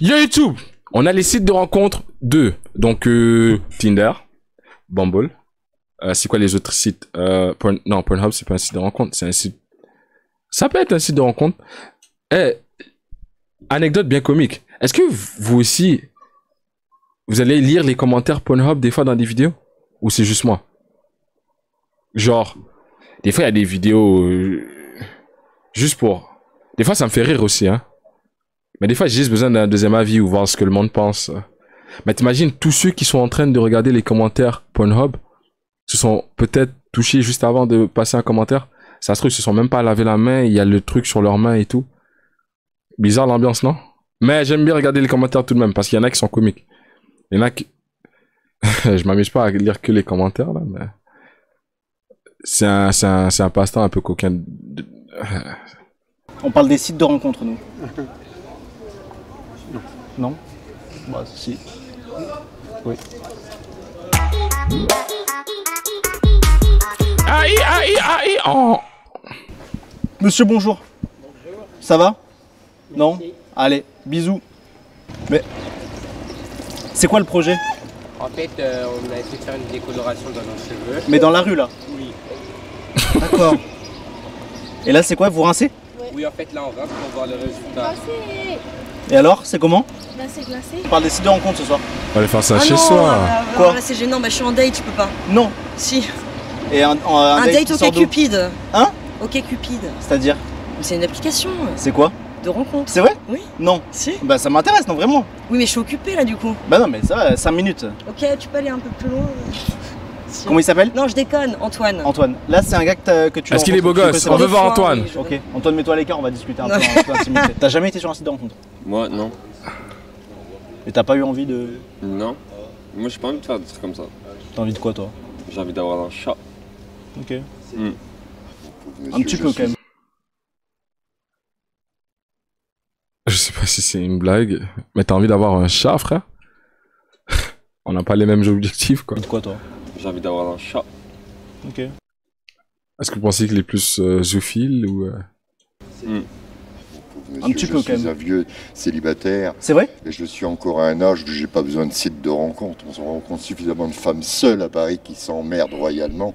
Yo YouTube, on a les sites de rencontres de donc Tinder, Bumble. C'est quoi les autres sites? Non, Pornhub, c'est pas un site de rencontre, c'est un site. Ça peut être un site de rencontre. Anecdote bien comique. Est-ce que vous aussi, vous allez lire les commentaires Pornhub des fois dans des vidéos? Ou c'est juste moi? Genre, des fois il y a des vidéos juste pour. Des fois ça me fait rire aussi, hein. Mais des fois j'ai juste besoin d'un deuxième avis ou voir ce que le monde pense. Mais t'imagines tous ceux qui sont en train de regarder les commentaires Pornhub se sont peut-être touchés juste avant de passer un commentaire. Ça se trouve, ils se sont même pas lavé la main, il y a le truc sur leurs mains et tout. Bizarre l'ambiance, non? Mais j'aime bien regarder les commentaires tout de même, parce qu'il y en a qui sont comiques. Il y en a qui... Je m'amuse pas à lire que les commentaires, là, mais... C'est un passe-temps un peu coquin. On parle des sites de rencontres, nous. Non. Bah, si. Oui. Aïe, aïe, aïe, oh. Monsieur, bonjour. Bonjour. Ça va? Non? Allez, bisous. Mais... C'est quoi le projet? En fait, on a essayé de faire une décoloration dans nos cheveux. Mais dans la rue, là? Oui. D'accord. Et là, c'est quoi? Vous rincez? Oui, en fait, là, on rince pour voir le résultat. Et alors, c'est comment? Là, c'est glacé. On parle des sites de rencontres ce soir. On va aller faire ça chez non, soi. Quoi? là, c'est gênant, bah, je suis en date, je peux pas. Non. Si. Et un date qui sort OK d'où? Cupid. Hein? OK Cupid. C'est-à-dire? C'est une application C'est quoi? de rencontre. C'est vrai? Oui. Non. Si. Bah ça m'intéresse, non vraiment. Oui, mais je suis occupée là du coup. Bah non mais ça va, 5 minutes. Ok, tu peux aller un peu plus loin. Si. Comment il s'appelle? Non, je déconne, Antoine. Antoine. Là c'est un gars que tu Est-ce qu'il est beau rencontres, gosse? tu On connais veut pas. voir Antoine. Oui, je Ok, veux. Antoine mets-toi à l'écart, on va discuter un peu, Non. un peu intimité. T'as jamais été sur un site de rencontre? Moi, non. Et t'as pas eu envie de... Non. Moi, j'ai pas envie de faire des trucs comme ça. T'as envie de quoi toi? J'ai envie d'avoir un chat. Ok. Mm. Un petit peu quand même. Je sais pas si c'est une blague, mais t'as envie d'avoir un chat, frère? On n'a pas les mêmes objectifs, quoi. De quoi toi? J'ai envie d'avoir un chat. Ok. Est-ce que vous pensez qu'il est plus zoophile ou... Mm. Un petit peu, quand Je suis même. un vieux célibataire C'est vrai? et je suis encore à un âge où j'ai pas besoin de sites de rencontre. On se rencontre suffisamment de femmes seules à Paris qui s'emmerdent royalement.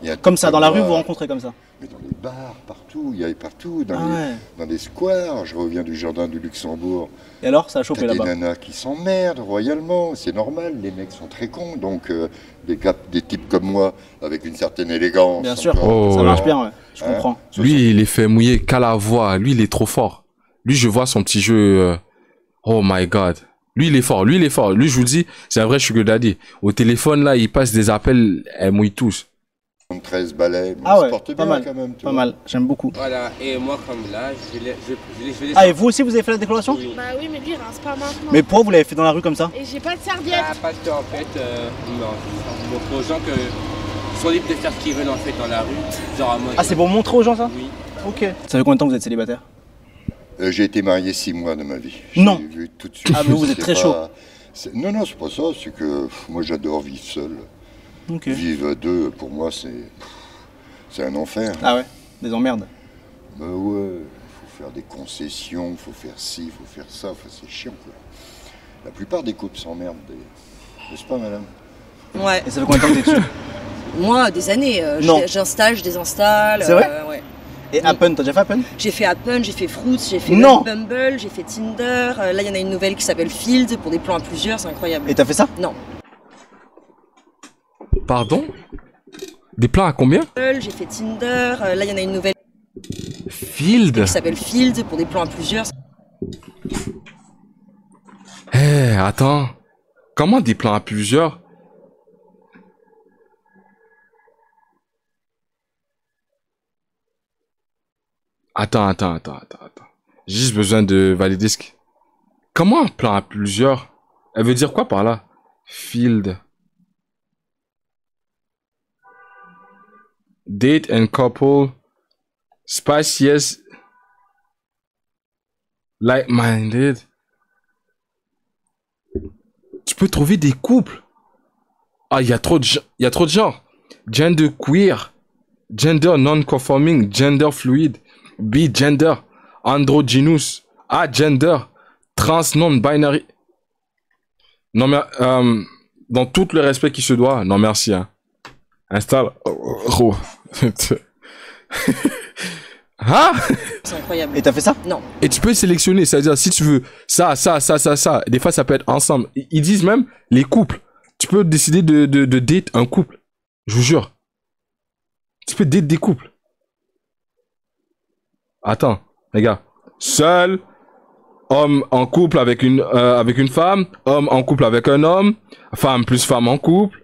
Il y a Comme tout ça, à dans la rue voir. vous rencontrez comme ça? Mais dans les bars, partout, il y avait partout, Ah ouais. dans des squares. Je reviens du jardin du Luxembourg. Et alors, ça a chopé T'as des là-bas? nanas qui s'emmerdent royalement, c'est normal, les mecs sont très cons, donc des types comme moi, avec une certaine élégance. Bien sûr, encore, Oh, ça ouais. marche bien, ouais. Je Hein? comprends. Lui, il est fait mouiller qu'à la voix. Lui, il est trop fort. Lui, je vois son petit jeu. Oh my god. Lui, il est fort. Lui, il est fort. Lui, je vous le dis, c'est un vrai sugar daddy. Au téléphone, là, il passe des appels, elle mouille tous. 13 balais, mais Ah on se ouais, porte pas bien mal, quand même. tu pas vois. mal, j'aime beaucoup. Voilà, et moi, comme là, je vais Ah et vous aussi vous avez fait la décoloration? Oui. Bah oui, mais lui, il rince pas maintenant. Mais pourquoi vous l'avez fait dans la rue comme ça? Et j'ai pas de serviette. Ah, parce qu'en fait, non, je montre aux gens que ils sont libres de faire ce qu'ils veulent en fait dans la rue. Genre en mode. Ah c'est pour montrer aux gens ça? Oui. Ok. Ça fait combien de temps que vous êtes célibataire? J'ai été marié 6 mois de ma vie. Non. J'ai vu tout de suite Ah, mais que vous êtes c'est très pas- chaud. Non, non, c'est pas ça, c'est que moi j'adore vivre seul. Ok. Vivre à deux, pour moi, c'est un enfer. Ah ouais, des emmerdes. Bah ouais, faut faire des concessions, faut faire ci, faut faire ça, enfin, c'est chiant quoi. La plupart des couples s'emmerdent d'ailleurs. N'est-ce pas madame? Ouais. Et ça fait combien de temps que t'es dessus? Moi, des années. Non. J'installe, je désinstalle. C'est vrai? Ouais. Et Appen, t'as déjà fait Appen? J'ai fait Appen, j'ai fait Fruits, j'ai fait Non. Bumble, j'ai fait Tinder. Là, il y en a une nouvelle qui s'appelle Field pour des plans à plusieurs, c'est incroyable. Et t'as fait ça? Non. Pardon? Des plans à combien? J'ai fait Tinder. Là, il y en a une nouvelle Field? qui s'appelle Field pour des plans à plusieurs. Eh, attends. Comment des plans à plusieurs? Attends. J'ai juste besoin de valider ce qui... Comment un plan à plusieurs? Elle veut dire quoi par là? Field. Date and couple. Spice, yes. Like-minded. Tu peux trouver des couples. Ah, il y a trop de genres. Gender queer. Gender non-conforming. Gender fluid. Bi-gender. Androgynous. Agender. trans, non-binary. Non, mais dans tout le respect qui se doit, non merci. Hein. Installe. Oh. Ah. C'est incroyable. Et t'as fait ça? Non. Et tu peux sélectionner, c'est-à-dire si tu veux ça. Des fois, ça peut être ensemble. Ils disent même les couples. Tu peux décider de date un couple. Je vous jure. Tu peux date des couples. Attends, les gars. Seul, homme en couple avec une femme, homme en couple avec un homme, femme plus femme en couple.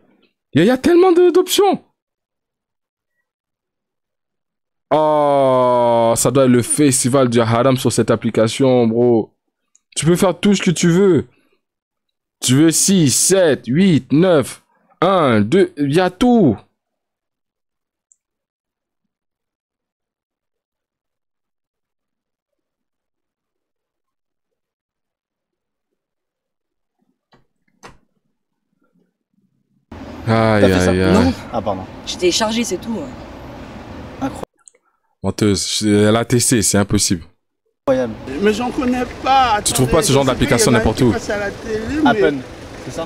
Il y a tellement d'options. Oh, ça doit être le festival du haram sur cette application, bro. Tu peux faire tout ce que tu veux. Tu veux 6, 7, 8, 9, 1, 2, il y a tout. Aïe, T'as fait ça? aïe, aïe. Non. Ah pardon. J'ai téléchargé, c'est tout. Menteuse, elle a testé, c'est impossible. Incroyable. Mais j'en connais pas. Tu trouves pas ce genre d'application n'importe où? Appen, c'est ça?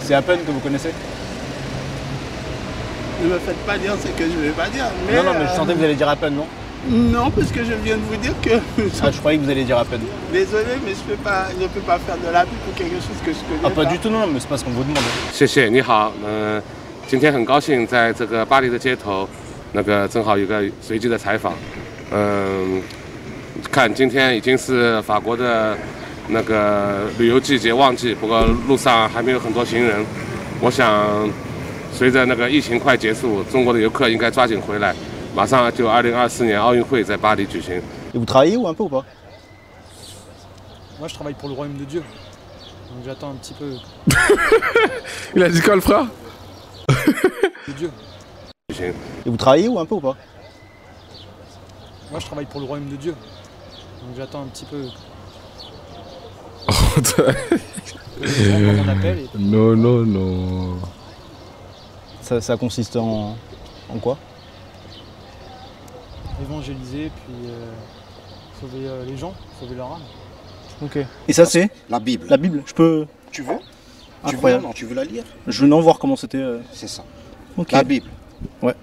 C'est Appen que vous connaissez? Ne me faites pas dire ce que je vais pas dire. Mais non, mais je sentais que vous allez dire Appen, non? Non, parce que je viens de vous dire que. Ah, je croyais que vous alliez dire Appen. Désolé, mais je peux pas faire de la pub pour quelque chose que je connais Ah, pas. pas du tout, non, mais c'est pas ce qu'on vous demande. 谢谢，你好，今天很高兴在这个巴黎的街头，正好有个随机的采访，看今天已经是法国的旅游季节旺季，不过路上还没有很多行人，我想随着疫情快结束，中国的游客应该抓紧回来，马上就2024年奥运会在巴黎举行。 Et vous travaillez ou un peu ou pas? Moi, je travaille pour le royaume de Dieu. Donc j'attends un petit peu Il a dit quoi, le frère? de Dieu. Et vous travaillez ou un peu ou pas? Moi, je travaille pour le royaume de Dieu. Donc j'attends un petit peu que mon appel. Et Non, non, non. Ça consiste en quoi? évangéliser, puis sauver les gens, sauver leur âme. Ok. Et ça c'est? La Bible. La Bible, je peux... Tu veux? Incroyable. Tu veux la lire? Je veux en voir comment c'était... C'est ça. Ok. La Bible. Ouais.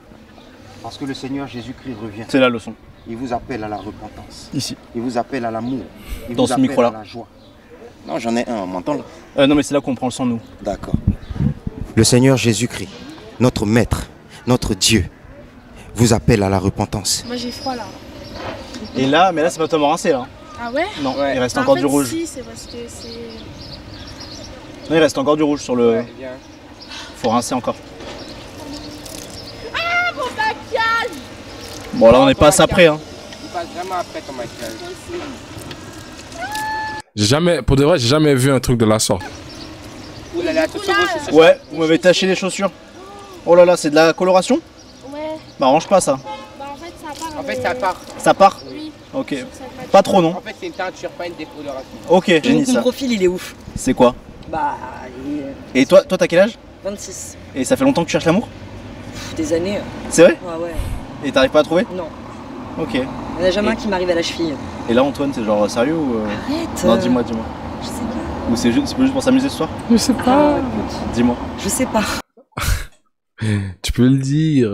Parce que le Seigneur Jésus-Christ revient. C'est la leçon. Il vous appelle à la repentance. Ici. Il vous appelle à l'amour. Il Dans vous ce appelle micro-là. à la joie. Non, j'en ai un, on m'entend là? Non mais c'est là qu'on prend le sang nous. D'accord. Le Seigneur Jésus-Christ, notre Maître, notre Dieu, vous appelle à la repentance. Moi j'ai froid là. Et là, mais là c'est pas Thomas rincé là. Ah ouais? Non, Ouais. il reste Bah, encore en fait, du rouge. Si, c'est parce que c'est... Non, il reste encore du rouge sur le... bien. Faut rincer encore. Ah mon maquillage! Bon là on n'est pas à ça près hein. Il passe vraiment après ton maquillage. J'ai jamais, pour de vrai, j'ai jamais vu un truc de la sorte. Ouh là là, attention, c'est ça. Ouais, vous m'avez taché les chaussures. Oh là là, c'est de la coloration? Ouais, Bah range pas ça. bah en fait ça part. En fait, ça part. Ça part? Oui. Ok. Ça part. Pas trop non? En fait, c'est une teinture, pas une décoloration. Ok, génie Mon ça. profil, il est ouf. C'est quoi? Bah, il est Et toi t'as quel âge? 26. Et ça fait longtemps que tu cherches l'amour? Des années. C'est vrai? Ouais, ouais. Et t'arrives pas à trouver? Non. Ok. Il n'y en a jamais un qui m'arrive à la cheville. Et là Antoine c'est genre sérieux ou... Arrête. Non dis-moi. Je sais pas. Ou c'est juste pour s'amuser ce soir? Je sais Ah, écoute, Dis-moi. je sais pas. Tu peux le dire.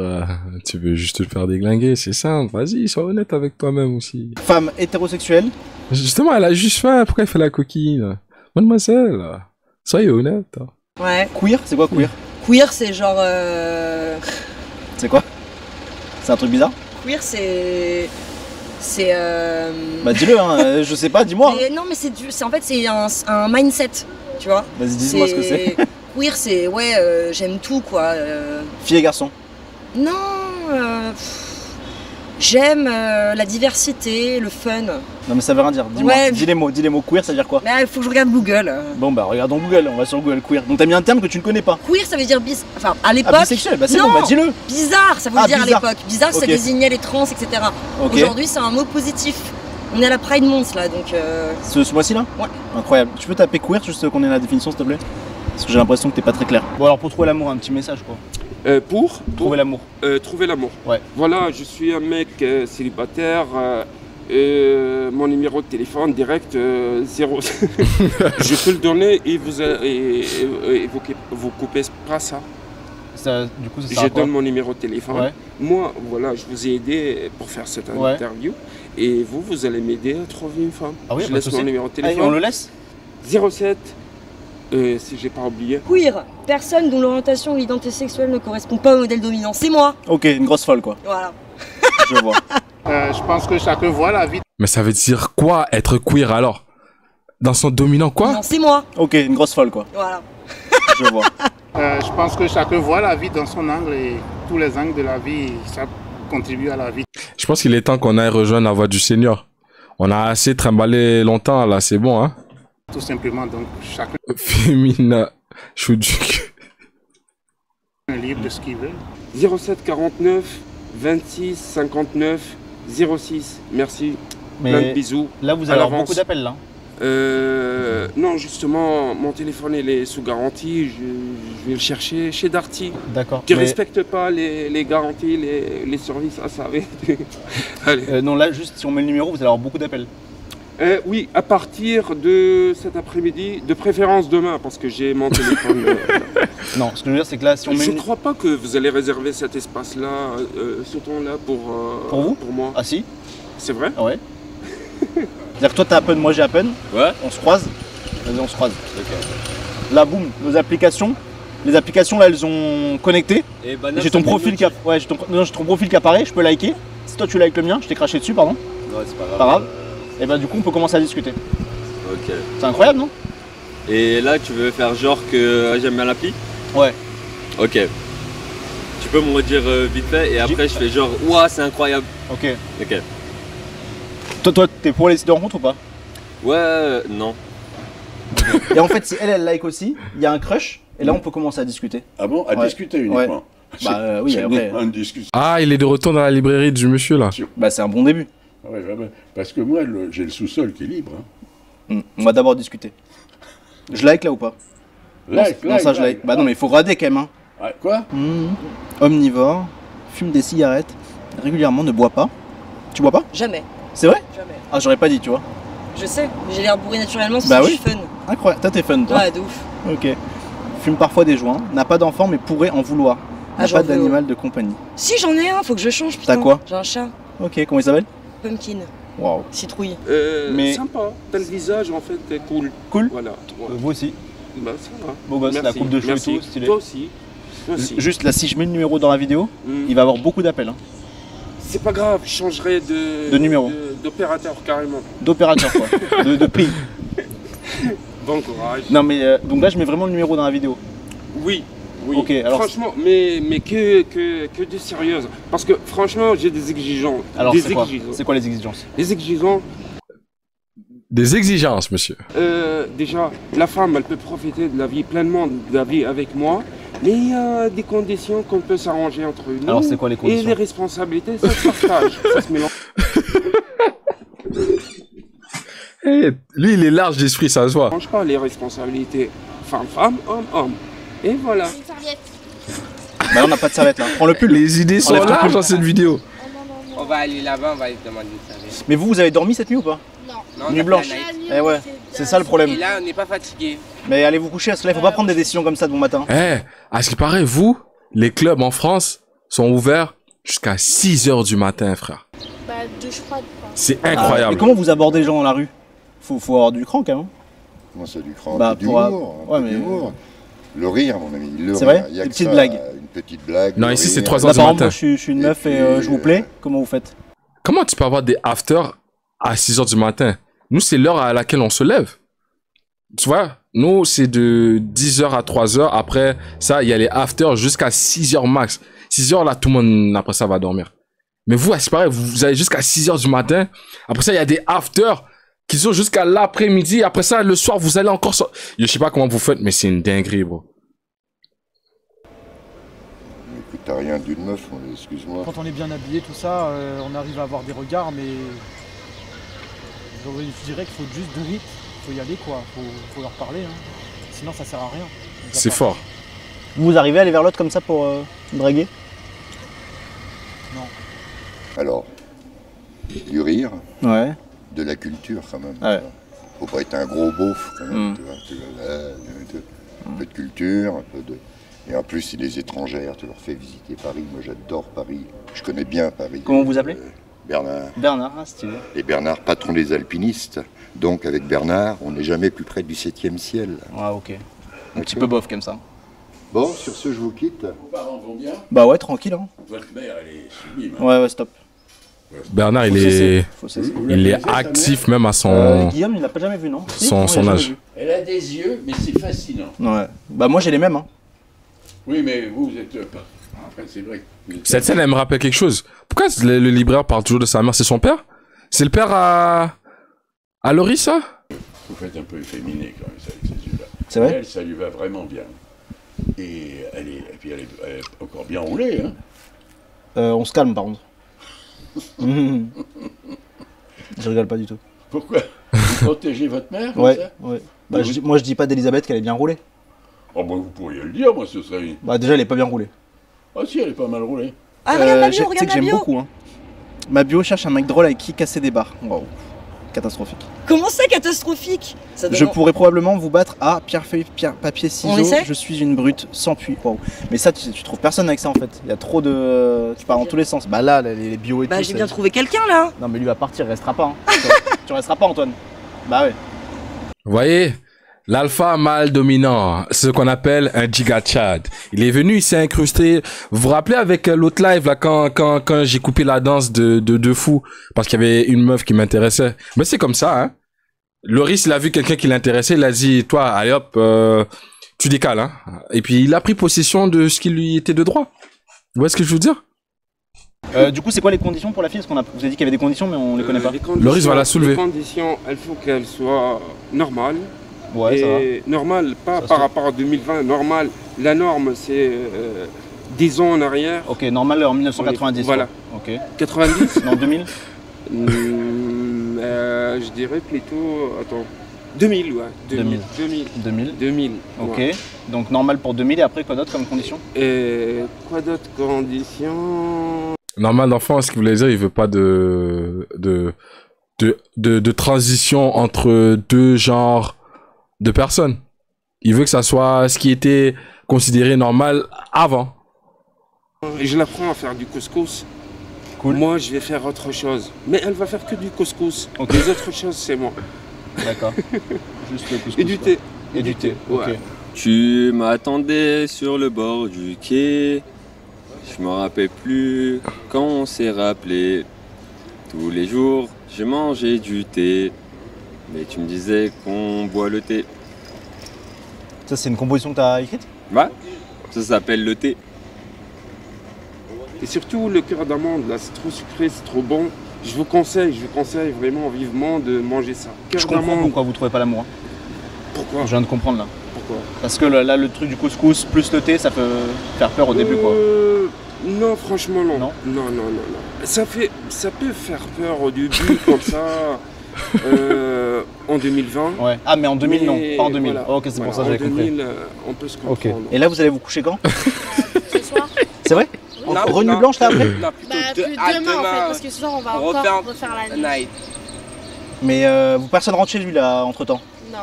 Tu veux juste te faire déglinguer, c'est simple. Vas-y, sois honnête avec toi-même aussi. Femme hétérosexuelle. Justement, elle a juste faim. Pourquoi elle fait la coquine? Mademoiselle, soyez honnête. Ouais. Queer, c'est quoi queer? Queer, c'est genre. C'est quoi? C'est un truc bizarre? Queer, c'est. C'est. Bah dis-le hein, je sais pas, dis-moi. Mais non, mais en fait, c'est un mindset, tu vois. Vas-y dis-moi ce que c'est. Queer, c'est. Ouais, j'aime tout, quoi. Fille et garçon. Non, j'aime la diversité, le fun. Non mais ça veut rien dire, dis-moi. Ouais. Dis les mots, queer ça veut dire quoi? Mais il faut que je regarde Google. Bon bah regardons Google, on va sur Google queer. Donc t'as mis un terme que tu ne connais pas. Queer, ça veut dire enfin, à l'époque. Ah bisexuel, bah c'est non, bon, bah dis-le. Bizarre, ça voulait dire bizarre. à l'époque. Bizarre, ça Ok. désignait les trans, etc. Ok. Aujourd'hui, c'est un mot positif. On est à la Pride Month là, donc. Ce mois-ci là? Ouais. Incroyable. Tu peux taper queer juste qu'on ait la définition s'il te plaît? Parce que j'ai l'impression que t'es pas très clair. Bon alors pour trouver l'amour, un petit message quoi. Pour Trouver l'amour. trouver l'amour. Ouais. Voilà, je suis un mec célibataire, mon numéro de téléphone direct 0. Je peux le donner et vous coupez pas ça. Du coup, ça je donne mon numéro de téléphone. Ouais. Moi, voilà, je vous ai aidé pour faire cette interview. Et vous allez m'aider à trouver une femme. Ah oui, je laisse mon numéro de téléphone. On le laisse 07, si j'ai pas oublié. Queer, personne dont l'orientation ou l'identité sexuelle ne correspond pas au modèle dominant. C'est moi. Ok, une grosse folle quoi. Voilà. Je vois. Je pense que chacun voit la vie. Mais ça veut dire quoi être queer alors? Dans son dominant quoi? Non, c'est moi. Ok, une grosse folle quoi. Voilà. Je vois. Je pense que chacun voit la vie dans son angle et tous les angles de la vie, ça contribue à la vie. Je pense qu'il est temps qu'on aille rejoindre la voix du Seigneur. On a assez trimballé longtemps là, c'est bon hein? Tout simplement, donc chacun Féminin, Chouduc. est libre de ce qu'il veut. 07 49 26 59 06. Merci. Plein de bisous. Là, vous allez avoir beaucoup d'appels là. Non, justement, mon téléphone il est sous garantie. Je vais le chercher chez Darty. D'accord. Qui ne respecte pas les garanties, les services à savez. Allez. Non, là, juste si on met le numéro, vous allez avoir beaucoup d'appels. Oui, à partir de cet après-midi, de préférence demain, parce que j'ai mon téléphone. Non, ce que je veux dire, c'est que là, si on met. Je ne crois pas que vous allez réserver cet espace-là, ce temps-là pour vous pour moi. Ah si. C'est vrai? Ouais. C'est-à-dire que toi, t'as Happen, moi j'ai Happen. Ouais. On se croise. Vas-y, on se croise. Ok. Là, boum, nos applications. Les applications, là, elles ont connecté. Et bah, J'ai ton profil qui ouais, j'ai ton profil qui apparaît, je peux liker. Si toi tu likes le mien, je t'ai craché dessus, pardon. Ouais, c'est pas grave. Pas grave. Et bah du coup on peut commencer à discuter. Ok. C'est incroyable, non? Et là, tu veux faire genre que j'aime bien l'appli? Ouais. Ok. Tu peux me redire vite fait et après je fais genre ouah c'est incroyable. Ok. Ok. Toi t'es pour les sites de rencontre ou pas? Ouais, non. Et en fait si elle like aussi, il y a un crush et là on peut commencer à discuter. Ah bon? À discuter uniquement? Bah oui, après. Une discussion. Ah, il est de retour dans la librairie du monsieur là. Bah c'est un bon début. Ouais, parce que moi j'ai le sous-sol qui est libre. Hein. On va d'abord discuter. Je like là ou pas? Non, ça je like. Bah non mais il faut regarder quand même hein. Ouais, quoi? Omnivore, fume des cigarettes, régulièrement ne boit pas. Tu bois pas? Jamais. C'est vrai? Jamais. Ah j'aurais pas dit tu vois. Je sais, j'ai l'air bourré naturellement, c'est Bah que oui. je suis fun. Incroyable, toi t'es fun toi. Ouais, de ouf. Ok. Fume parfois des joints, n'a pas d'enfant mais pourrait en vouloir. N'a j'en pas veux, d'animal de compagnie. Si j'en ai un, faut que je change, putain. T'as quoi? J'ai un chat. Ok, comment il s'appelle? Pumpkin. Waouh. Citrouille. Mais- Sympa. T'as le visage en fait cool. Cool. Voilà. Ouais. Vous aussi. Bah ça va. Beau gosse, la Merci. coupe de cheveux et Merci. tout, stylé. Toi aussi. Toi aussi. Juste là, si je mets le numéro dans la vidéo, il va avoir beaucoup d'appels. Hein. C'est pas grave, je changerai De numéro. d'opérateur carrément. D'opérateur quoi. de prix. Bon courage. Non mais donc là je mets vraiment le numéro dans la vidéo. Oui. Oui. Ok, alors. Franchement, mais que de sérieuses. Parce que franchement, j'ai des exigences. Alors des c'est quoi? exigences. C'est quoi les exigences? Les exigences. Des exigences, monsieur. Déjà, la femme, elle peut profiter de la vie pleinement, de la vie avec moi. Mais il y a des conditions qu'on peut s'arranger entre nous. Alors c'est quoi les conditions? Et les responsabilités, ça se partage. Ça se mélange. Lui, il est large d'esprit, ça se voit. Change pas les responsabilités. Femme, homme. Et voilà. Bah là on n'a pas de serviette là. Prends le pull. Les idées sont Enlève ton larges pull. dans cette vidéo. On va aller là-bas, on va lui demander de serviette. Mais vous avez dormi cette nuit ou pas? Non, Nuit blanche. Eh ouais, c'est ça le problème. Et là, on n'est pas fatigué. Mais allez vous coucher parce que là il faut pas prendre des décisions comme ça de bon matin. Eh, à ce qui paraît, vous, les clubs en France sont ouverts jusqu'à 6 h du matin, frère. Bah, de je crois. C'est Mais incroyable. comment vous abordez les gens dans la rue? Faut avoir du cran quand même. Comment ça, du cran? Bah, Un peu pour, d'humour, ouais, un peu mais- d'humour. Le rire, mon ami. Le C'est rire. vrai? Il y a Une que petite ça, blague. Une petite blague. Non, le ici, c'est rire. 3 Là h du par exemple matin. moi je suis une meuf et je vous plais. Comment vous faites? Comment tu peux avoir des afters à 6 h du matin? Nous, c'est l'heure à laquelle on se lève. Tu vois, nous, c'est de 10 h à 3 h. Après ça, il y a les afters jusqu'à 6 h max. 6 h, là, tout le monde, après ça, va dormir. Mais vous, c'est pareil, vous allez jusqu'à 6 h du matin. Après ça, il y a des afters qui sont jusqu'à l'après-midi. Après ça, le soir, vous allez encore... Je sais pas comment vous faites, mais c'est une dinguerie, bro. Écoute, t'as rien d'une meuf, excuse-moi. Quand on est bien habillé, tout ça, on arrive à avoir des regards, mais je dirais qu'il faut juste do it. Faut y aller, quoi. Faut leur parler. Hein. Sinon, ça sert à rien. C'est fort. Vous arrivez à aller vers l'autre comme ça pour draguer? Non. Alors, du rire, Ouais. de la culture quand même. Ouais. Faut pas être un gros beauf quand même, tu vois. Un peu de culture, un peu de... Et en si c'est des étrangères, tu leur fais visiter Paris. Moi j'adore Paris, je connais bien Paris. Comment vous appelez Bernard. Bernard, ah, stylé. Et Bernard, patron des alpinistes. Donc avec Bernard, on n'est jamais plus près du 7e ciel. Ah ok. Un petit peu bof comme ça. Bon, sur ce, je vous quitte. Vos parents vont bien? Bah ouais, tranquille. Hein. Votre mère, elle est sublime. Ouais, ouais, stop. Bernard, il est actif même à son... Guillaume, il l'a pas jamais vu, non? Son âge. Elle a des yeux, mais c'est fascinant. Ouais. Bah moi j'ai les mêmes. Hein. Oui, mais vous êtes pas... Enfin, c'est vrai. Cette scène, elle me rappelle quelque chose. Pourquoi le libraire parle toujours de sa mère? C'est son père? C'est le père à Laurie, ça? Vous faites un peu efféminé quand même, ça, avec ces yeux-là. C'est vrai? Elle, ça lui va vraiment bien. Et elle est encore bien roulée, hein. On se calme par contre. Je rigole pas du tout. Pourquoi? Vous protégez votre mère comme Ouais, ça? ouais. Bah, moi je dis pas d'Elisabeth qu'elle est bien roulée. Oh bah vous pourriez le dire, moi ce serait... Bah déjà elle est pas bien roulée. Ah si, elle est pas mal roulée. Ah regarde ma bio, Tu sais regarde que ma j'aime bio. beaucoup. Hein. Ma bio cherche un mec drôle avec qui casser des barres. Waouh. Catastrophique. Comment ça catastrophique? Ça donne- Je pourrais probablement vous battre à pierre, feuille, pierre, papier, On ciseaux. essaie Je suis une brute sans puits. Waouh. Mais ça, tu trouves personne avec ça en fait. Il y a trop de. Tu pars dans tous les sens. Bah là, les bio et Bah tout. j'ai c'est- bien trouvé quelqu'un là. Non, mais lui va partir, il restera pas. Hein. Tu resteras pas, Antoine. Bah ouais. Vous voyez, l'alpha mâle dominant, ce qu'on appelle un giga Chad. Il est venu, il s'est incrusté. Vous vous rappelez avec l'autre live là quand j'ai coupé la danse de fou parce qu'il y avait une meuf qui m'intéressait. Mais c'est comme ça, hein. Loris, il a vu quelqu'un qui l'intéressait, il a dit, toi, allez hop, tu décales, hein. Et puis il a pris possession de ce qui lui était de droit. Vous voyez ce que je veux dire? Du coup, c'est quoi les conditions pour la fille? Parce qu'on a, vous avez dit qu'il y avait des conditions, mais on les connaît pas. Loris va la soulever. Les conditions, il faut qu'elles soient normales. Ouais, ça va. Et normal, pas Ça par se- rapport à 2020, normal. La norme, c'est 10 ans en arrière. Ok, normal en 1990. Voilà. Quoi. Ok. 90 Non, 2000. Je dirais plutôt. Attends. 2000, ouais. 2000. 2000. 2000. Ok. ouais. Donc normal pour 2000 et après quoi d'autre comme condition? Et quoi d'autre conditions? Normal d'enfant, ce qu'il voulait dire, il veut pas de transition entre deux genres de personnes. Il veut que ça soit ce qui était considéré normal avant. Je l'apprends à faire du couscous. Cool. Moi, je vais faire autre chose. Mais elle va faire que du couscous. Ok. Les autres choses, c'est moi. D'accord. Juste le couscous. Et du quoi. thé. Et du thé. Ouais. Ok. Tu m'attendais sur le bord du quai. Je me rappelle plus quand on s'est rappelé. Tous les jours, je mangeais du thé. Mais tu me disais qu'on boit le thé. Ça, c'est une composition que t'as écrite? Ouais, ça s'appelle le thé. Et surtout le cœur d'amande, là, c'est trop sucré, c'est trop bon. Je vous conseille vraiment vivement de manger ça. Cœur Je comprends d'amande. pourquoi vous trouvez pas l'amour. Hein. Pourquoi? Je viens de comprendre là. Pourquoi? Parce que là, le truc du couscous plus le thé, ça peut faire peur au début quoi. Non, franchement non. Non. Non. Ça peut faire peur au début comme ça. En 2020. Ouais. Ah mais en 2000 non, pas en 2000. Voilà. Oh, ok, c'est pour ça que j'avais En compris. 2000, on peut se Ok. comprendre. Et là vous allez vous coucher quand? Ce soir. C'est vrai? Non, Renuit non. blanche là après? Non, plutôt Bah, plus demain en fait, parce que ce soir on va on encore refaire la nuit. night. Mais personne rentre chez lui là entre temps. Non.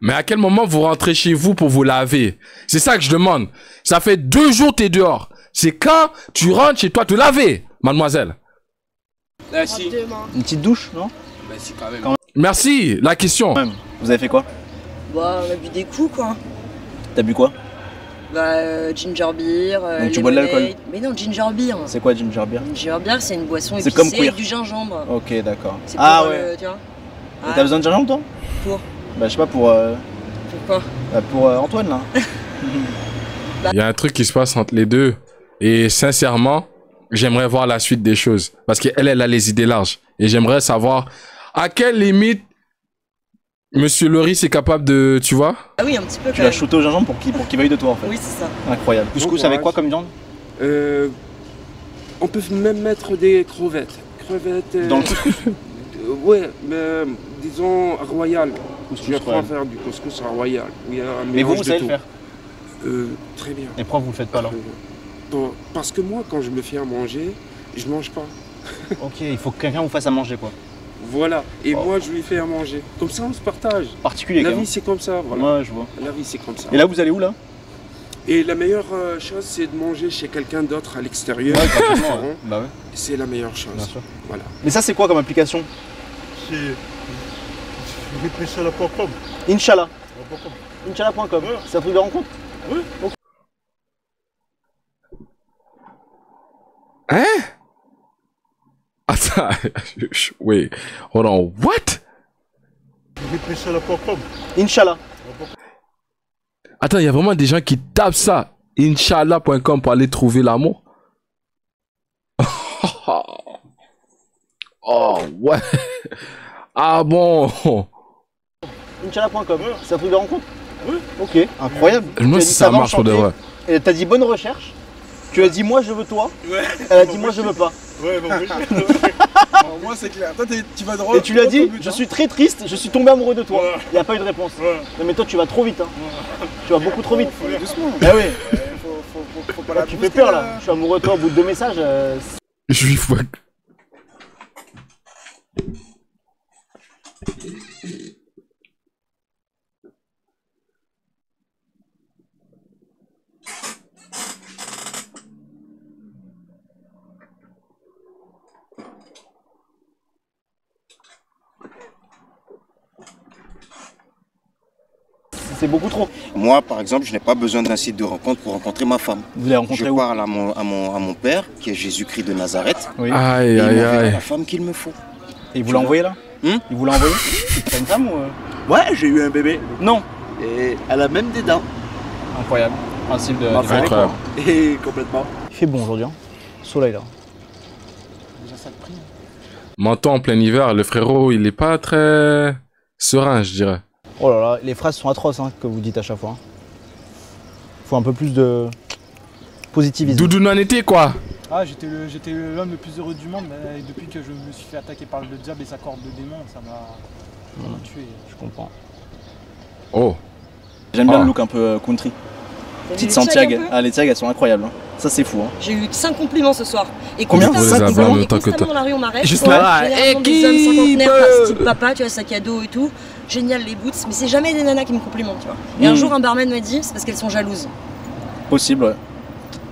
Mais à quel moment vous rentrez chez vous pour vous laver? C'est ça que je demande. Ça fait 2 jours que t'es dehors. C'est quand tu rentres chez toi te laver, mademoiselle. Si. Demain. Une petite douche, non? Bah si quand même. Merci, la question. Vous avez fait quoi? Bah on a bu des coups quoi. T'as bu quoi? Bah ginger beer, Donc tu bois de lemonade. l'alcool? Mais non, ginger beer. C'est quoi ginger beer? Ginger beer c'est une boisson C'est épicée comme queer. avec du gingembre. Ok d'accord. C'est Ah pour, ouais. tu vois. Et t'as besoin de gingembre toi? Pour Bah je sais pas pour... Pourquoi? pour Antoine là. Il y a un truc qui se passe entre les deux. Et sincèrement, j'aimerais voir la suite des choses. Parce qu'elle, elle a les idées larges. Et j'aimerais savoir à quelle limite Monsieur Loris est capable de... Tu vois? Ah oui, un petit peu Tu quand l'as même. shooté au gingembre pour qu'il veuille de toi en fait. Oui, c'est ça. Incroyable. Couscous Bon avec quoi courage. comme viande? On peut même mettre des crevettes. Crevettes. Dans le couscous? Ouais, mais disons royal. Couscous Tu apprends à royal. faire du couscous royal. Il y a un Mais vous, mélange vous de savez tout. le faire? Très bien. Et pourquoi vous le faites pas alors? Parce que moi, quand je me fais à manger, je mange pas. Ok, il faut que quelqu'un vous fasse à manger quoi. Voilà, et moi je lui fais à manger. Comme ça on se partage. Particulier La quand vie même. c'est comme ça, voilà. Ouais, je vois. La vie c'est comme ça. Et là vous allez où là? Et la meilleure chose c'est de manger chez quelqu'un d'autre à l'extérieur. Ouais, gratuitement, ouais. Bah ouais. C'est la meilleure chose. Bien sûr. Voilà. Mais ça c'est quoi comme application? C'est Inch'Allah.com. Inch'Allah. Inch'Allah.com. C'est un truc de rencontre? Oui. Okay. Hein? Attends, wait, hold on, what? Inch'Allah.com. Inch'Allah. Attends, il y a vraiment des gens qui tapent ça, Inch'Allah.com pour aller trouver l'amour? Oh, ouais. Ah bon? Inch'Allah.com. C'est un truc de rencontre? Oui. Ok, incroyable. Moi, si ça marche pour de vrai. Et t'as dit bonne recherche. Tu as dit moi je veux toi. Ouais. Elle a dit moi je veux pas. Ouais, bon, oui. Moi c'est clair. Toi tu vas droit. Et tu lui as dit je suis très triste, je suis tombé amoureux de toi. Il n'y a pas eu de réponse. Non mais toi tu vas trop vite. Hein. Tu vas beaucoup trop vite. Faut aller doucement. Ah oui. Faut pas la tu fais peur là. Je suis amoureux de toi au bout de 2 messages. Juif, ouais. C'est beaucoup trop. Moi, par exemple, je n'ai pas besoin d'un site de rencontre pour rencontrer ma femme. Vous l'avez rencontré où? Je parle à mon père, qui est Jésus-Christ de Nazareth. Oui. Aïe, et il aïe, m'enverra aïe. la femme qu'il me faut. Et il vous l'a envoyé là? Il vous l'a envoyé? T'as une femme ou Ouais, j'ai eu un bébé. Non. Et elle a même des dents. Incroyable. Principe de. Incroyable. Et complètement. Il fait bon aujourd'hui. Hein. Soleil là. Déjà ça le prix. Menton en plein hiver, le frérot, il est pas très serein, je dirais. Oh là là, les phrases sont atroces hein, que vous dites à chaque fois. Faut un peu plus de positivisme. Doudou n'en était quoi? Ah, j'étais l'homme le plus heureux du monde, mais depuis que je me suis fait attaquer par le diable et sa corde de démon, ça m'a tué. Je comprends. Oh. J'aime bien le look un peu country. Petite Santiago. Ah, les tags elles sont incroyables. Hein. Ça c'est fou. Hein. J'ai eu 5 compliments ce soir. Et combien? constamment, 5 compliments. et constamment dans la rue on m'arrête. Juste tu vois, là, généralement des hommes cinquantenaires, style papa, tu vois, sac à dos et tout. Génial les boots, mais c'est jamais des nanas qui me complimentent, tu vois. Et un jour un barman m'a dit, c'est parce qu'elles sont jalouses. Possible, ouais.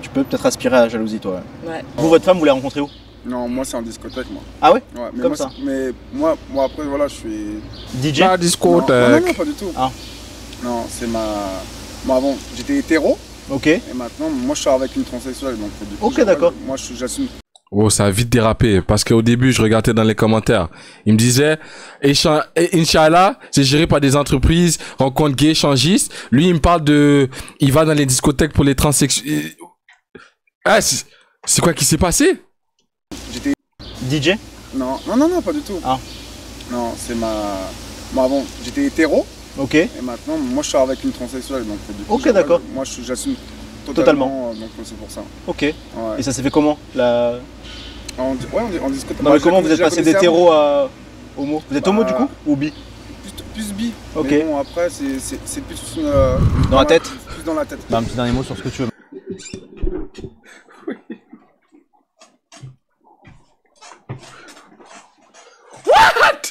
Tu peux peut-être aspirer à la jalousie, toi. Ouais. Vous, votre femme, vous l'avez rencontrée où? Non, moi c'est en discothèque, moi. Ah ouais? Ouais, mais comme moi, ça. Mais moi après, voilà, je suis. DJ? Pas discothèque. Non, pas du tout. Ah. Non, c'est ma. Moi avant, j'étais hétéro. Ok. Et maintenant, moi je sors avec une transsexuelle. Donc, du coup, ok, d'accord. Moi j'assume. Oh, ça a vite dérapé. Parce qu'au début, je regardais dans les commentaires. Il me disait, Inch'Allah, c'est géré par des entreprises, rencontre gay, échangistes. Lui, il me parle de, il va dans les discothèques pour les transsexuels. Ah, c'est quoi qui s'est passé? J'étais. DJ? Non, pas du tout. Ah. Non, c'est ma. Moi avant, j'étais hétéro. Ok. Et maintenant, moi je sors avec une transsexuelle. Donc, du coup, ok, d'accord. Moi j'assume totalement. Donc c'est pour ça. Ok. Ouais. Et ça s'est fait comment la... on discute. Non, mais comment vous êtes passé d'hétéro à homo? Vous êtes homo du coup? Ou bi? Plus bi. Ok. Mais bon, après, c'est plus dans la tête? Plus dans la tête. Bah, un petit dernier mot sur ce que tu veux. What?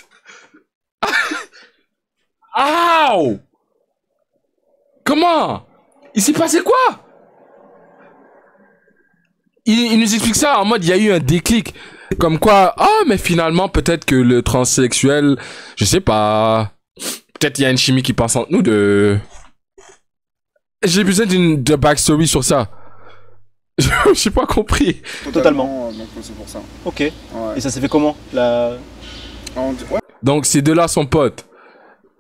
Ow! Comment? Il s'est passé quoi? Il nous explique ça en mode il y a eu un déclic. Comme quoi, mais finalement, peut-être que le transsexuel, je sais pas. Peut-être il y a une chimie qui passe entre nous de. J'ai besoin de backstory sur ça. J'ai pas compris. Totalement. Donc c'est pour ça. Ok. Ouais. Et ça s'est fait comment la... Ouais. Donc ces deux-là sont potes.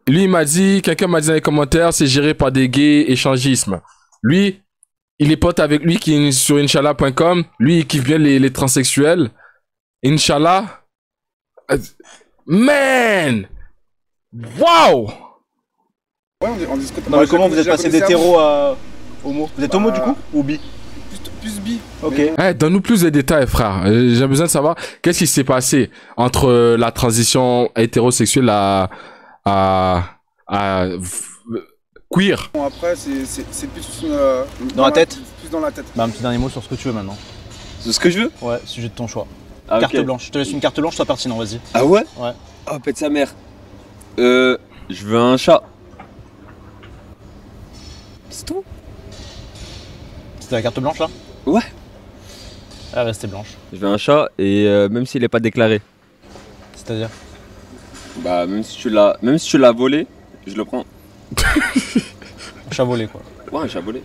Lui, il m'a dit, quelqu'un m'a dit dans les commentaires, c'est géré par des gays échangisme. Lui, il est pote avec lui qui est sur Inch'Allah.com. Lui, il kiffe bien les transsexuels. Inch'Allah. Man! Wow! Ouais, on discute. Non, mais comment vous êtes passé d'hétéro à homo? Vous êtes homo du coup? Ou bi? Plus bi. Ok. Hey, donne-nous plus de détails, frère. J'ai besoin de savoir qu'est-ce qui s'est passé entre la transition hétérosexuelle à queer. Bon, après, c'est plus dans la tête? Plus dans la tête. Bah, un petit dernier mot sur ce que tu veux maintenant. Sur ce que je veux? Ouais, sujet de ton choix. Ah, Carte ok. blanche. Je te laisse une carte blanche, sois pertinent, vas-y. Ah ouais? Ouais. Oh, pète sa mère. Je veux un chat. C'est tout? C'était la carte blanche là? Ouais. Elle est restée blanche. Je veux un chat et même s'il est pas déclaré. C'est-à-dire? Bah même si tu l'as volé, je le prends. Un chat volé quoi. Ouais, un chat volé.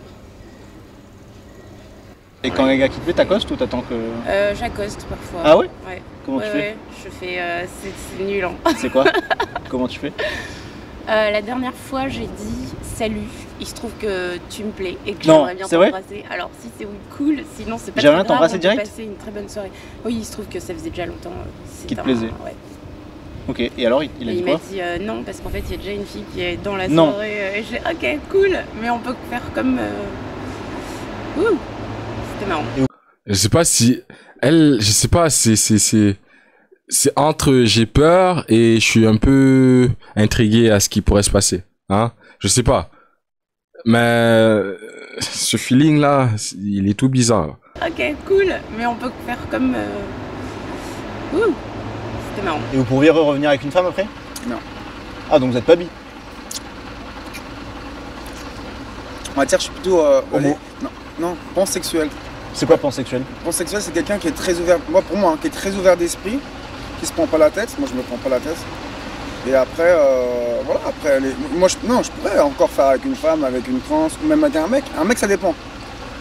Et quand les gars qui te plaît, t'accostes ou t'attends que. J'accoste parfois. Ah ouais? Ouais. Comment tu fais? Ouais, je fais. C'est nul. Hein. C'est quoi? Comment tu fais? La dernière fois, j'ai dit salut. Il se trouve que tu me plais et que Non, j'aimerais bien c'est vrai t'embrasser. Alors si c'est cool, sinon c'est pas J'aimerais très bien grave. t'embrasser On peut direct passer une très bonne soirée. Oui, il se trouve que ça faisait déjà longtemps. Qui te plaisait? Ouais. Ok, et alors il a dit Il quoi? m'a dit non parce qu'en fait il y a déjà une fille qui est dans la Non. soirée. Et j'ai ok cool, mais on peut faire comme. Ouh, c'était marrant. Je sais pas si elle, je sais pas, c'est entre j'ai peur et je suis un peu intrigué à ce qui pourrait se passer, hein. Je sais pas, mais ce feeling là, il est tout bizarre. Ok cool, mais on peut faire comme. Ouh, c'était marrant. Et vous pourriez revenir avec une femme après? Non. Ah donc vous êtes pas bi? On va dire, je suis plutôt. Homo. Non, pansexuel. C'est quoi pansexuel? Pansexuel, c'est quelqu'un qui est très ouvert. Moi, pour moi, hein, qui est très ouvert d'esprit, qui se prend pas la tête. Moi, je me prends pas la tête. Et après, voilà, après, moi, je pourrais encore faire avec une femme, avec une trans, ou même avec un mec. Un mec, ça dépend.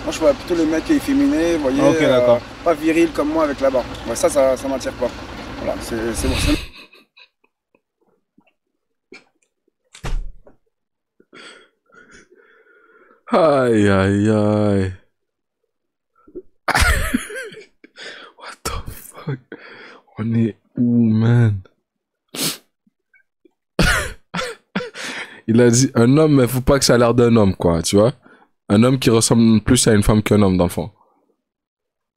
Moi, je vois plutôt le mec qui est efféminé, vous voyez, Ok, d'accord. pas viril comme moi avec la barre. Ouais, ça m'attire pas. Voilà, c'est bon. Aïe aïe aïe. What the fuck? On est où, man? Il a dit un homme, mais faut pas que ça a l'air d'un homme, quoi, tu vois? Un homme qui ressemble plus à une femme qu'un homme, dans le fond.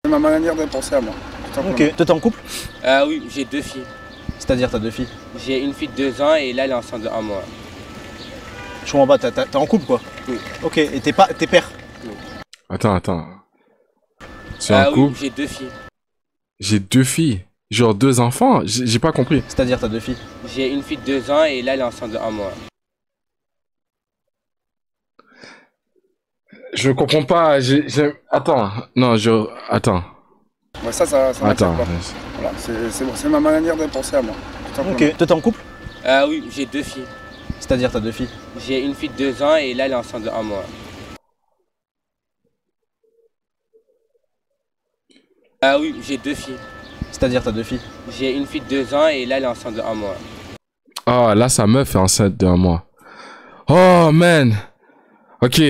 C'est ma manière de penser à moi. Ok, toi t'es en couple? Oui, j'ai 2 filles. C'est-à-dire t'as 2 filles? J'ai une fille de 2 ans et là elle est enceinte de 1 mois. Je comprends pas, t'es en couple quoi? Oui. Ok, et t'es père? Attends. C'est un couple? Oui, j'ai 2 filles. J'ai 2 filles? Genre 2 enfants? J'ai pas compris. C'est-à-dire t'as 2 filles? J'ai une fille de 2 ans et là elle est enceinte de 1 mois. Je comprends pas, Attends, non, Attends. Ouais, ça m'attire Attends. pas. Voilà, c'est bon, c'est ma manière de penser à moi. Ok, toi t'es en couple? Oui, j'ai 2 filles. C'est-à-dire t'as 2 filles? J'ai une fille de 2 ans et là elle est enceinte de 1 mois. Oui, j'ai 2 filles. C'est-à-dire t'as 2 filles? J'ai une fille de 2 ans et là elle est enceinte de 1 mois. Ah, là, sa meuf est enceinte d'1 mois. Oh, man. Ok.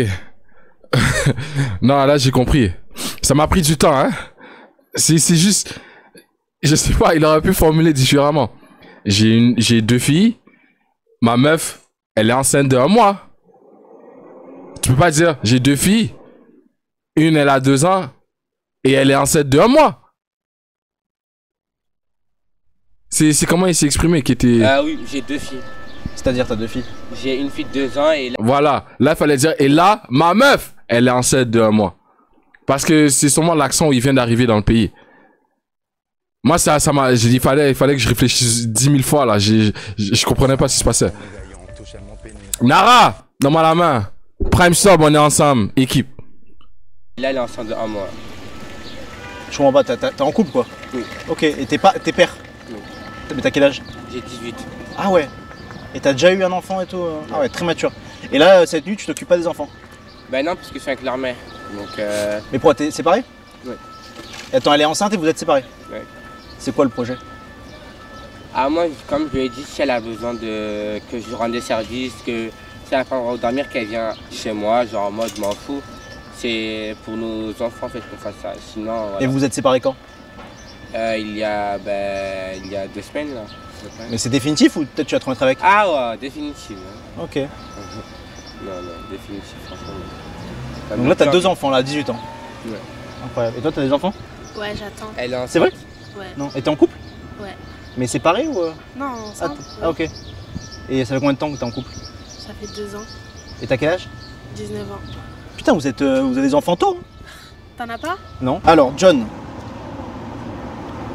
Non, là, j'ai compris. Ça m'a pris du temps, hein. C'est juste... Je sais pas, il aurait pu formuler différemment. J'ai 2 filles. Ma meuf, elle est enceinte d'1 mois. Tu peux pas dire, j'ai 2 filles. Une, elle a 2 ans. Et elle est enceinte d'1 mois. C'est comment il s'est exprimé qui était... Oui, j'ai 2 filles. C'est-à-dire t'as 2 filles? J'ai une fille de 2 ans et là... Voilà, là il fallait dire, et là, ma meuf, elle est enceinte d'1 mois. Parce que c'est sûrement l'accent où il vient d'arriver dans le pays. Moi, ça m'a... J'ai dit, il fallait que je réfléchisse 10 000 fois, là. Je comprenais pas ce qui se passait. Nara, donne-moi la main. Prime Sub, on est ensemble, équipe. Là, elle est enceinte de 1 mois. Je comprends pas, t'es en couple quoi? Oui. Ok, et t'es père? Oui. Mais t'as quel âge? J'ai 18. Ah ouais. Et t'as déjà eu un enfant et tout? Ah ouais, très mature. Et là, cette nuit, tu t'occupes pas des enfants? Ben non, parce que je suis avec l'armée. Donc Mais pourquoi, t'es séparés? Ouais. Et attends, elle est enceinte et vous êtes séparés? Ouais. C'est quoi le projet? Ah moi, comme je lui ai dit, si elle a besoin que je lui rende des services, que si elle a pas le droit de dormir, qu'elle vient chez moi, genre en mode m'en fous. C'est pour nos enfants en fait qu'on fasse ça. Sinon, voilà. Et vous êtes séparés quand? Il y a 2 semaines là. Mais c'est définitif ou peut-être tu vas te remettre avec? Ah ouais, définitif. Hein. Ok. Non, définitif, franchement. Donc là, t'as 2 enfants, là, à 18 ans. Ouais. Incroyable. Et toi, t'as des enfants? Ouais, j'attends. Elle est enceinte. C'est vrai? Ouais. Non. Et t'es en couple? Ouais. Mais séparés ou Non, ensemble. Ah, ok. Et ça fait combien de temps que t'es en couple? Ça fait 2 ans. Et t'as quel âge? 19 ans. Putain, vous avez des enfants tôt, hein? T'en as pas? Non. Alors, John.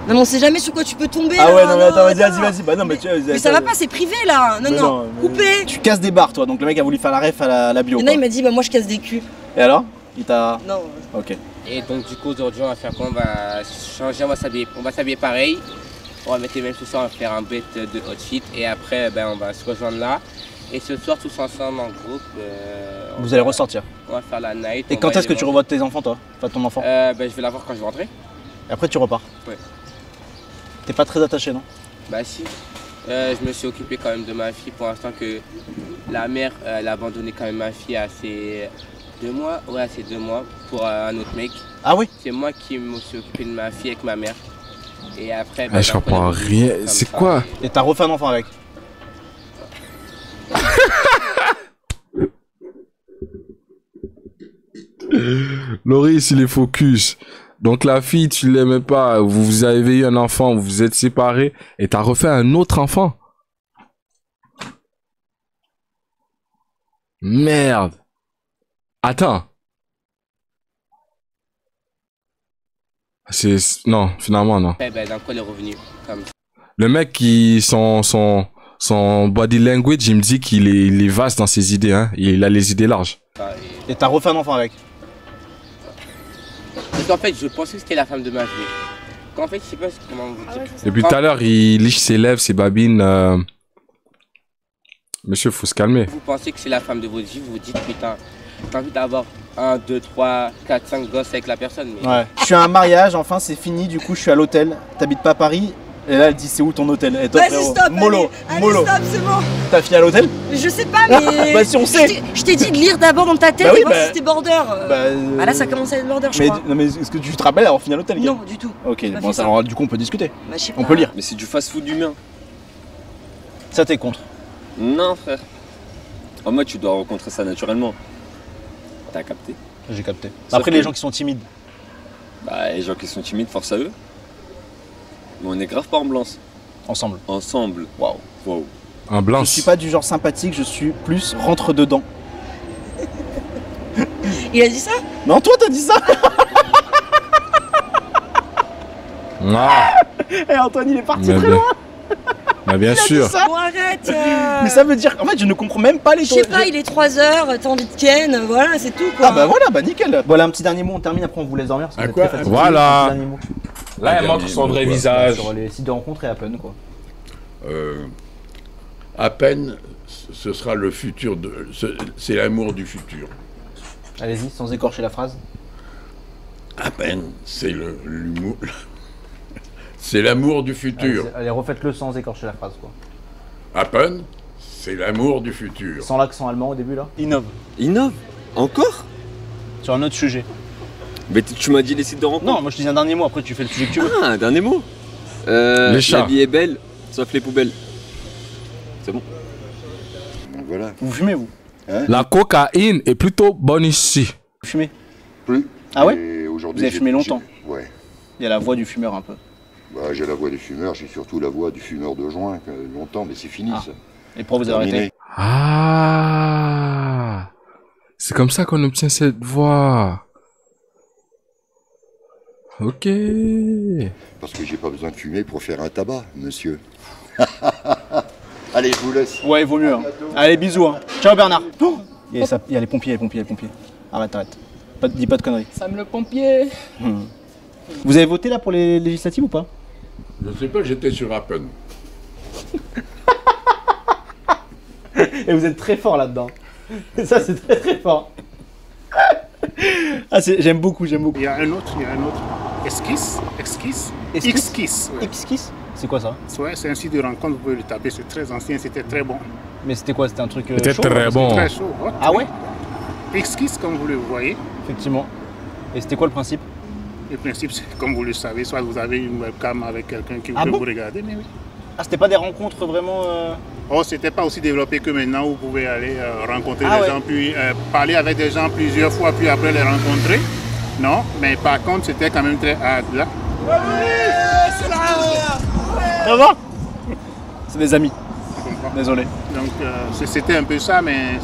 Non mais on sait jamais sur quoi tu peux tomber. Ah là, ouais, non mais attends, vas-y. Bah non, mais tu Mais ça va pas, c'est privé là. Non, Mais non, mais- coupé. Tu casses des barres, toi. Donc le mec a voulu faire la ref à la bio. Il y en a, quoi. il m'a dit, bah moi je casse des culs. Et alors il t'a. Non. Ok. Et donc du coup aujourd'hui on va faire quoi? On va changer, on va s'habiller pareil. On va mettre les mêmes chaussures, on va faire un bête de outfit et après on va se rejoindre là. Et ce soir tous ensemble en groupe. Vous allez ressortir. On va faire la night. Et quand est-ce que tu revois tes enfants, toi? Enfin, ton enfant. Je vais la voir quand je vais rentrer. Et après tu repars. Ouais. T'es pas très attaché, non? Bah si. Je me suis occupé quand même de ma fille pour l'instant que la mère elle a abandonné quand même ma fille à ses 2 mois. Ouais, à ses 2 mois pour un autre mec. Ah oui? C'est moi qui me suis occupé de ma fille avec ma mère. Et après. Je comprends rien. C'est quoi? Et t'as refait un enfant avec? Loris, il est focus. Donc la fille, tu l'aimais pas, vous avez eu un enfant, vous vous êtes séparés et t'as refait un autre enfant. Merde. Attends. Non, finalement non. Après, d'un coup elle est revenue comme ça. Le mec qui son body language, il me dit qu'il est vaste dans ses idées, hein. Il a les idées larges. Et t'as refait un enfant avec? Parce qu'en fait je pensais que c'était la femme de ma vie. Qu'en fait je sais pas comment vous dire. Depuis tout à l'heure, il liche ses lèvres, ses babines. Monsieur, faut se calmer. Vous pensez que c'est la femme de votre vie, vous vous dites putain, t'as envie d'avoir 1, 2, 3, 4, 5 gosses avec la personne. Mais... Ouais. Je suis à un mariage, enfin c'est fini, du coup je suis à l'hôtel. T'habites pas à Paris? Et là elle dit c'est où ton hôtel? Et toi, Vas-y, frérot, stop, mollo, allez, mollo. stop, c'est bon. T'as fini à l'hôtel? Je sais pas, mais. Bah si on sait. Je t'ai dit de lire d'abord dans ta tête Bah oui, et voir bah- si c'était border. Bah, là, ça commence à être border, je mais, crois. non mais est-ce que tu te rappelles avoir fini à l'hôtel? Non, du tout. Ok, J'ai pas bon fait ça, ça. alors, du coup on peut discuter. Bah, je sais On pas. peut lire. Mais c'est du fast-food humain. Ça t'es contre? Non, frère. En mode, tu dois rencontrer ça naturellement. T'as capté? J'ai capté. Sauf Après que- les gens qui sont timides. Bah, les gens qui sont timides, force à eux. Mais on est grave pas en blanche. Ensemble. Ensemble. Waouh. Wow. Un blanc. Je suis pas du genre sympathique, je suis plus rentre dedans. Il a dit ça? Non, toi t'as dit ça. Ah, Eh Antoine il est parti mais très bien, loin. mais bien Il a dit sûr. ça. Bon, arrête. Mais ça veut dire, en fait je ne comprends même pas les Je sais pas, il est 3h, t'as envie de Ken, voilà, c'est tout quoi. Ah bah voilà, bah nickel. Voilà un petit dernier mot, on termine, après on vous laisse dormir. Parce que À vous êtes quoi très fatigués. Voilà. Un petit dernier mot. Là, elle montre son vrai visage. Sur les sites de rencontres et Apple quoi. À peine, ce sera le futur de. C'est l'amour du futur. Allez-y, sans écorcher la phrase. À peine, c'est l'humour. C'est l'amour du futur. Allez, refaites-le sans écorcher la phrase quoi. À peine, c'est l'amour du futur. Sans l'accent allemand au début là. Innove. Innove? Encore? Sur un autre sujet. Mais tu m'as dit les sites de rencontre. Non, moi je te dis un dernier mot, après tu fais le sujet que tu veux. Ah, un dernier mot. Les chats. La vie est belle, sauf les poubelles. C'est bon. Donc voilà. Vous fumez vous? La cocaïne est plutôt bonne ici. Vous fumez? Plus. Ah ouais? Et aujourd'hui, Vous avez fumé longtemps? Ouais. Il y a la voix du fumeur un peu. Bah, j'ai la voix du fumeur, j'ai surtout la voix du fumeur de joint, longtemps, mais c'est fini ça. Et pourquoi vous avez Terminé. arrêté? Ah, c'est comme ça qu'on obtient cette voix. Ok. Parce que j'ai pas besoin de fumer pour faire un tabac, monsieur. Allez, je vous laisse. Ouais, il vaut mieux. Hein. Allez, bisous. Hein. Ciao Bernard. Oh il y a les pompiers, les pompiers. Arrête. Dis pas de conneries. Sam le pompier. Vous avez voté là pour les législatives ou pas? Je sais pas, j'étais sur Appen. Et vous êtes très fort là-dedans. Ça, c'est très fort. Ah, j'aime beaucoup. Il y a un autre. Esquisse. X-Kiss. Ouais. X-Kiss? C'est quoi ça? Ouais, c'est un site de rencontre, vous pouvez le taper, c'est très ancien, c'était très bon. Mais c'était quoi? C'était un truc C'était chaud? très bon. Très chaud. Ah ouais? X-Kiss, comme vous le voyez. Effectivement. Et c'était quoi le principe? Le principe, c'est comme vous le savez, soit vous avez une webcam avec quelqu'un qui Ah veut bon? vous regarder, mais oui. Ah, c'était pas des rencontres vraiment... Oh, c'était pas aussi développé que maintenant, vous pouvez aller rencontrer Ah des ouais. gens, puis parler avec des gens plusieurs fois, puis après les rencontrer. Non, mais par contre, c'était quand même très hard là. Ça va? C'est des amis. Désolé. Donc c'était un peu ça, mais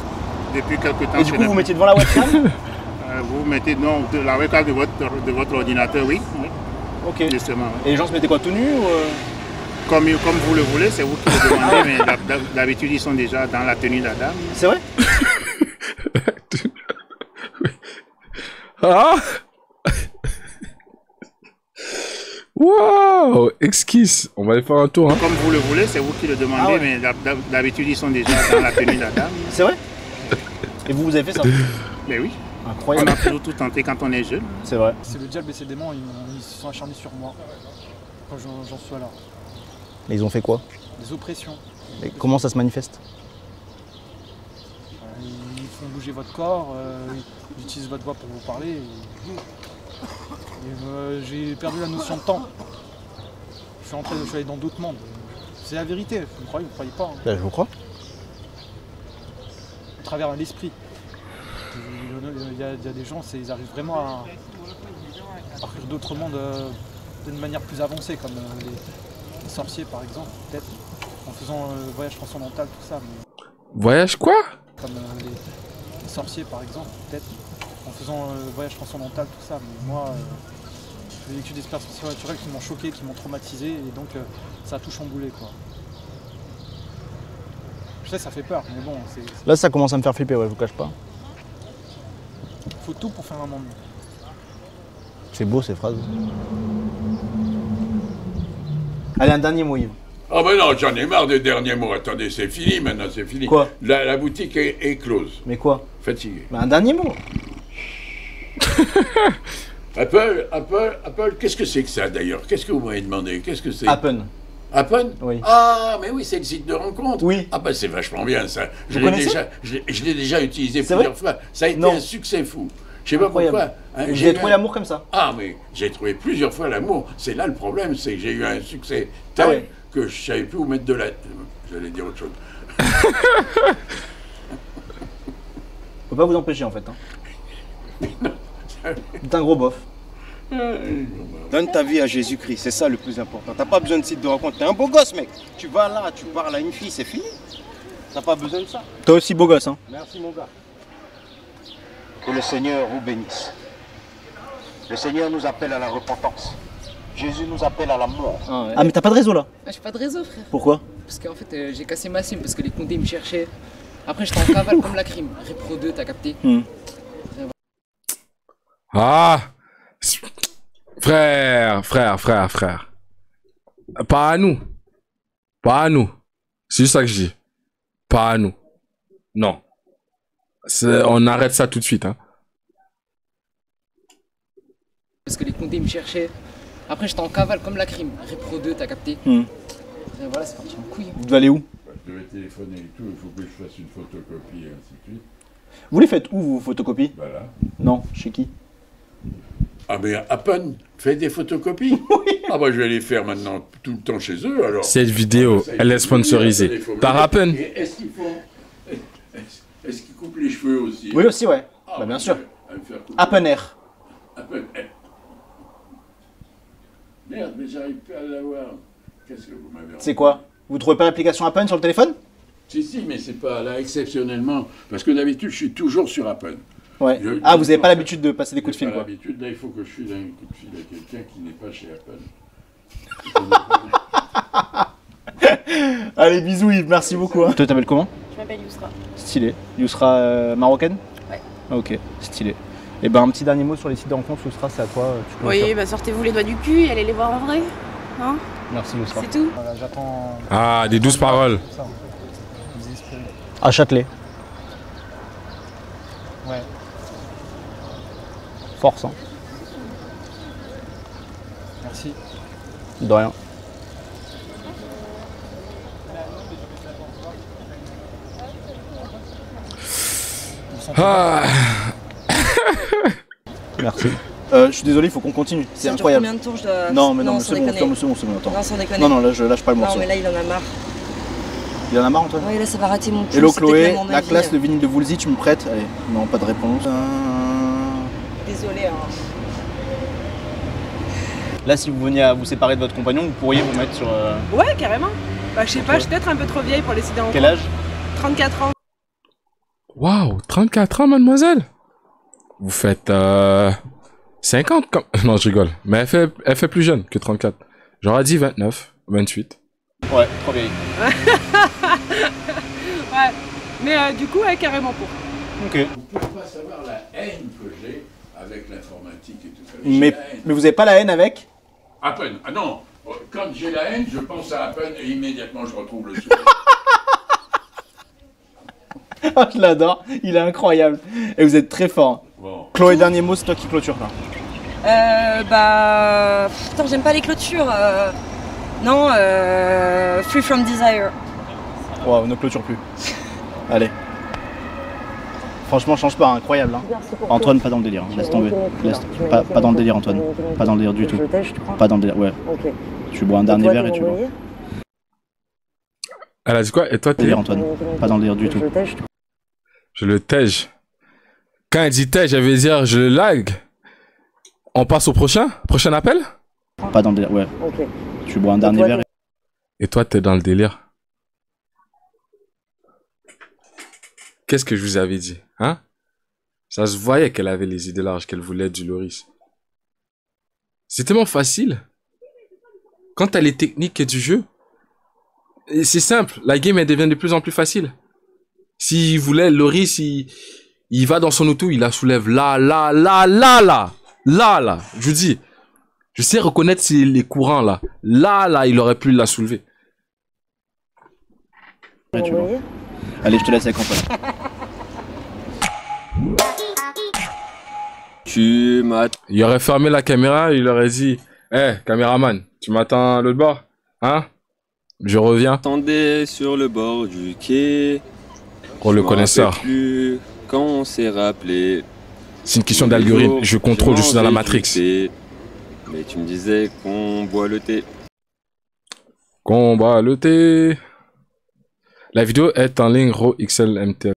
depuis quelques temps... Et du coup, vous mettiez devant la webcam? Vous mettez la webcam de votre ordinateur, oui. Ok. Justement. Ouais. Et les gens se mettaient quoi, tout nus ou comme vous le voulez, c'est vous qui le demandez, mais d'habitude ils sont déjà dans la tenue de la dame. C'est vrai? Ah. Wow, exquise. On va aller faire un tour. Hein. Comme vous le voulez, c'est vous qui le demandez, mais d'habitude ils sont déjà dans la tenue de la dame. C'est vrai? Et vous avez fait ça? Mais oui. Incroyable. On a toujours tout tenté quand on est jeune. C'est vrai. C'est le diable et ses démons, ils se sont acharnés sur moi quand j'en suis là. Mais ils ont fait quoi? Des oppressions. Et comment ça se manifeste? Ils font bouger votre corps, ils utilisent votre voix pour vous parler. J'ai perdu la notion de temps. Je suis allé dans d'autres mondes. C'est la vérité, vous ne croyez pas. Hein. Là, je vous crois. À travers l'esprit. Il y a des gens, ils arrivent vraiment à parcourir d'autres mondes d'une manière plus avancée, comme les sorciers par exemple, peut-être, en faisant voyage transcendantal, tout ça. Mais... Voyage quoi? Comme les sorciers par exemple, peut-être, en faisant voyage transcendantal, tout ça. Mais moi, j'ai vécu des expériences surnaturelles qui m'ont choqué, qui m'ont traumatisé, et donc ça a tout chamboulé, quoi. Je sais, ça fait peur, mais bon, c'est... Là, ça commence à me faire flipper, ouais, je vous cache pas. Faut tout pour faire un monde. C'est beau ces phrases. Allez, un dernier mot, Yves. Ah ben non, j'en ai marre des derniers mots. Attendez, c'est fini maintenant, c'est fini. Quoi? La boutique est close. Mais quoi? Fatigué. Bah, un dernier mot. Apple, qu'est-ce que c'est que ça d'ailleurs? Qu'est-ce que vous m'avez demandé? Qu'est-ce que c'est? Appen. Appen? Oui. Ah, mais oui, c'est le site de rencontre. Oui. Ah ben c'est vachement bien ça. Vous connaissez? Je l'ai déjà utilisé C'est plusieurs vrai? fois. Ça a été Non. un succès fou. Je sais pas Incroyable. pourquoi. Hein, Vous avez trouvé l'amour comme ça? Ah, mais j'ai trouvé plusieurs fois l'amour. C'est là le problème, c'est que j'ai eu un succès tel que je savais plus où mettre de la... J'allais dire autre chose. Faut pas vous empêcher en fait. Hein. C'est un gros bof. Donne ta vie à Jésus-Christ, c'est ça le plus important. T'as pas besoin de site de rencontre. T'es un beau gosse, mec. Tu vas là, tu parles à une fille, c'est fini. T'as pas besoin de ça. Toi aussi beau gosse, hein. Merci, mon gars. Que le Seigneur vous bénisse. Le Seigneur nous appelle à la repentance. Jésus nous appelle à l'amour. Ah, mais t'as pas de réseau là? Ah, j'ai pas de réseau, frère. Pourquoi? Parce qu'en fait, j'ai cassé ma SIM parce que les condés me cherchaient. Après, j'étais en cavale comme la crime. Repro 2, t'as capté? Ah, frère. Pas à nous. Pas à nous. C'est juste ça que je dis. Pas à nous. Non. On arrête ça tout de suite. Hein. Parce que les condés me cherchaient. Après, j'étais en cavale comme la crime. Repro 2, t'as capté? Voilà, c'est parti en couille. Vous devez aller où? Je vais téléphoner et tout, il faut que je fasse une photocopie et ainsi de suite. Vous les faites où, vos photocopies? Voilà. Non, chez qui? Ah mais Appen fait des photocopies? Oui. Ah bah je vais les faire maintenant tout le temps chez eux alors. Cette vidéo, elle est sponsorisée par Appen. Est-ce qu'ils font... Est-ce qu'ils coupent les cheveux aussi? Oui aussi, ouais. Ah, bah bien sûr. Appen Air. Appen Air. Merde, mais j'arrive pas à l'avoir. Qu'est-ce que vous m'avez... C'est quoi? Vous trouvez pas l'application Appen sur le téléphone? Si, mais c'est pas là exceptionnellement. Parce que d'habitude, je suis toujours sur Appen. Ouais. Ah, vous avez pas l'habitude de passer des coups de fil, quoi. L'habitude, là, il faut que je file un coup de fil à quelqu'un qui n'est pas chez Appen. Allez, bisous Yves, merci beaucoup. Hein. Toi, t'appelles comment? Je m'appelle Yousra. Stylé. Yousra marocaine? Ouais. Ok, stylé. Et ben un petit dernier mot sur les sites de rencontres, Yousra, c'est à toi. Tu peux le Oui, faire. bah sortez-vous les doigts du cul et allez les voir en vrai. Hein? Merci Yousra. C'est tout. Voilà, j'attends... Ah, des douces paroles. Ça, désespéré. À Châtelet. Ouais. Force, hein. Merci. De rien. Ah. Merci. Je suis désolé, il faut qu'on continue. C'est Ça dure incroyable. combien de tours je dois... Non, mais non, sans c'est bon, déconner. c'est bon, attends. Non, sans déconner. Non, là, je lâche pas le morceau. Non, mais là, il en a marre. Il en a marre, Antoine? Ouais, là, ça va rater mon cul. Hello c'est peut-être Chloé, même mon la avis. classe, le vinyle de Woolsey, tu me prêtes? Allez, non, pas de réponse. Désolé, hein. Là, si vous veniez à vous séparer de votre compagnon, vous pourriez vous mettre sur... Ouais, carrément. Bah, je sais pas, je suis peut-être un peu trop vieille pour les sites de rencontre. Quel âge? 34 ans. Waouh, 34 ans, mademoiselle. Vous faites 50 comme... Non, je rigole. Mais elle fait plus jeune que 34. J'aurais dit 29, 28. Ouais, trop vieille. Ouais, mais du coup, carrément pour. Ok. Vous pouvez pas savoir la haine que j'ai avec l'informatique et tout ça. Mais vous avez pas la haine avec? À peine. Ah non, quand j'ai la haine, je pense à peine et immédiatement je retrouve le sourire. Oh, je l'adore, il est incroyable. Et vous êtes très fort. Bon. Chloé, dernier mot, c'est toi qui clôture là. Putain, j'aime pas les clôtures. Non, Free From Desire. Wow, ne clôture plus. Allez. Franchement, change pas, incroyable. Hein. Antoine, pas dans le délire, hein. Laisse tomber. Pas dans le délire, Antoine. Pas dans le délire du tout. Pas dans le délire, ouais. Okay. Tu bois un dernier verre et tu bois. Elle a dit quoi? Et toi, t'es... Antoine, pas dans le délire du tout. Je le tège. Quand elle dit tège, elle veut dire je le lag. On passe au prochain appel? Pas dans le délire, ouais. Okay. Tu bois un dernier verre. Et toi, t'es dans le délire. Qu'est-ce que je vous avais dit, hein? Ça se voyait qu'elle avait les idées larges, qu'elle voulait du Loris. C'est tellement facile. Quand t'as les techniques du jeu, c'est simple. La game, elle devient de plus en plus facile. S'il voulait Loris, il va dans son auto, il la soulève là. Je vous dis, je sais reconnaître les courants là. Là, il aurait pu la soulever. Ouais, tu vois. Allez, je te laisse avec Antoine. Il aurait fermé la caméra, il aurait dit hey, caméraman, tu m'attends à l'autre bord? Hein? Je reviens. Attendez sur le bord du quai. Pour le connaisseur. Plus quand on s'est rappelé. C'est une question d'algorithme. Je contrôle, je suis dans la Matrix. Mais tu me disais qu'on boit le thé. Qu'on boit le thé. La vidéo est en ligne RAW XLMT.